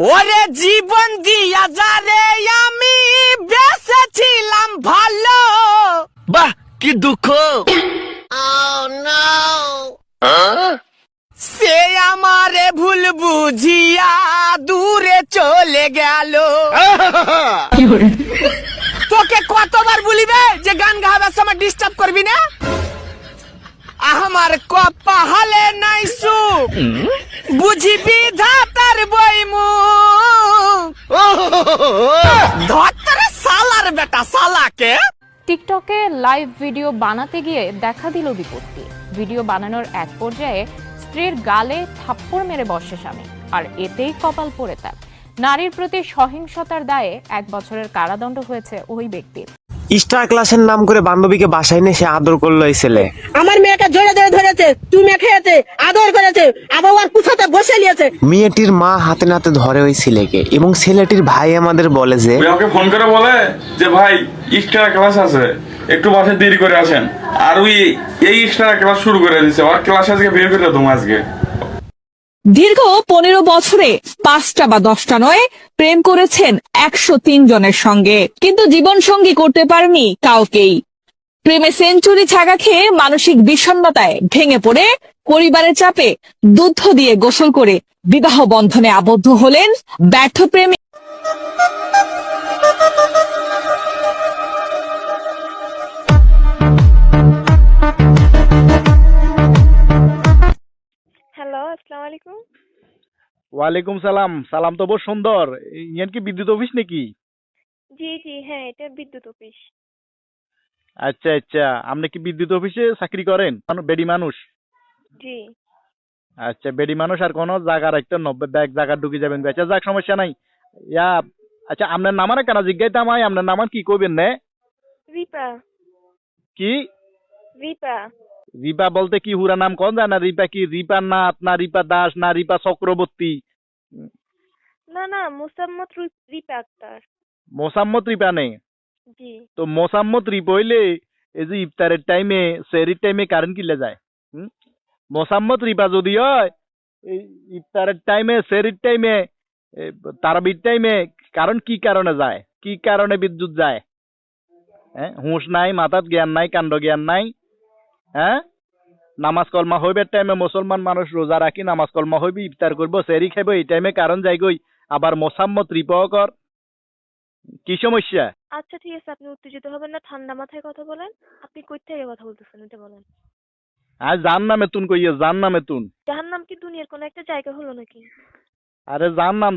ওরে জীবন দিয়া যারে আমি বেঁচেছিলাম ভালো। বাহ কি দুঃখ। সে আমারে ভুল বুঝিয়া দূরে চলে গেল। তোকে কতবার বলিবে যে গান গাওয়ার সময় ডিস্টার্ব করবি না? আমার কপালে নাই সুখ, বুঝিবি ধাতার বইমু। ধরে সালার বেটা সালাকে। টিকটকে লাইভ ভিডিও বানাতে গিয়ে দেখা দিল বিপত্তি। ভিডিও বানানোর এক পর্যায়ে স্ত্রীর গালে থাপ্পড় মেরে বসে স্বামী, আর এতেই কপাল পড়ে তার। নারীর প্রতি সহিংসতার দায়ে 1 বছরের কারাদণ্ড হয়েছে ওই ব্যক্তির। স্টার ক্লাসের নাম করে বান্ধবীকে বাসায় নিয়ে সে আদর করলো এই ছেলে। আমার মেয়েকে জোরে জোরে ধরেছে, চুমে খেয়েছে, আদর করেছে, আবার কুছাতে বসে নিয়েছে। মেয়েটির মা হাতে নাতে ধরে ওই ছেলেকে এবং ছেলেটির ভাই আমাদের বলে যে ওকে ফোন করে বলে যে ভাই স্টার ক্লাস আছে, একটু বাসায় দেরি করে আসেন। আর ওই এই স্টার ক্লাস শুরু করে দিচ্ছে, আর ক্লাস আজকে বের করে দেবো আজকে। দীর্ঘ 15 বছরে 5টা বা 10টা নয়, প্রেম করেছেন 103 জনের সঙ্গে, কিন্তু জীবন সঙ্গী করতে পারেনি কাউকেই। প্রেমে সেঞ্চুরি ছাগা খেয়ে মানসিক বিষণ্ণতায় ভেঙে পড়ে পরিবারের চাপে দুধ দিয়ে গোসল করে বিবাহ বন্ধনে আবদ্ধ হলেন ব্যর্থ প্রেমী। হ্যালো, আসসালামু আলাইকুম। ওয়ালাইকুম সালাম। সালাম তো বহুত সুন্দর। ইয়ান কি বিদ্যুৎ অফিস নাকি? জি জি, হ্যাঁ, এটা বিদ্যুৎ অফিস। আচ্ছা আচ্ছা, আপনি কি বিদ্যুৎ অফিসে চাকরি করেন? বেডি মানুষ? জি। আচ্ছা, বেডি মানুষ আর কোনো জায়গা রাখতে 90 ব্যাগ জায়গা ঢুকে যাবেন। আচ্ছা যাক, সমস্যা নাই। ইয়া আচ্ছা, আপনার নামার কেন জিজ্ঞাইতাম? আপনার নামান কি কইবেন না? রিপা। কি রিপা। রিপা বলতে কি হুরা নাম কোন জানা? রিপা কি রিপা নাথ না রিপা দাস না রিপা চক্রবর্তী? না না, মোসাম্মত রিপা আক্তার। মোসাম্মত রিপা নেই জি। তো? মোসাম্মত রিপা হইলে এই যে ইফতারের টাইমে সেহরির টাইমে কারেন্ট কিলে যায়। মোসাম্মত রিপা যদি হয় এই ইফতারের টাইমে সেহরির টাইমে তারাবির টাইমে কারণ কি কারণে যায়? কি কারণে বিদ্যুৎ যায়? হ্যাঁ, হুঁশ নাই, মাথাত জ্ঞান নাই, কাণ্ড জ্ঞান নাই। হ্যাঁ, নামাজ কলমা হইবার টাইমে মুসলমান মানুষ রোজা রাখি নামাজ কলমা হইবি, ইফতার করবো, সেহরি খাইব, এই টাইমে কারণ যাই গই, আবার মোসাম্মত রিপাও কর। কি সমস্যা? আচ্ছা ঠিক আছে, আপনি উত্তেজিত হবেন না, ঠান্ডা মাথায় কথা বলেন। আপনি কই থেকে কথা বলতেছেন এটা বলেন। আর জান নামে তুন কইয়ে, জান নামে তুন। জাহান্নাম কি দুনিয়ার কোনো একটা জায়গা হলো নাকি? আরে জান নাম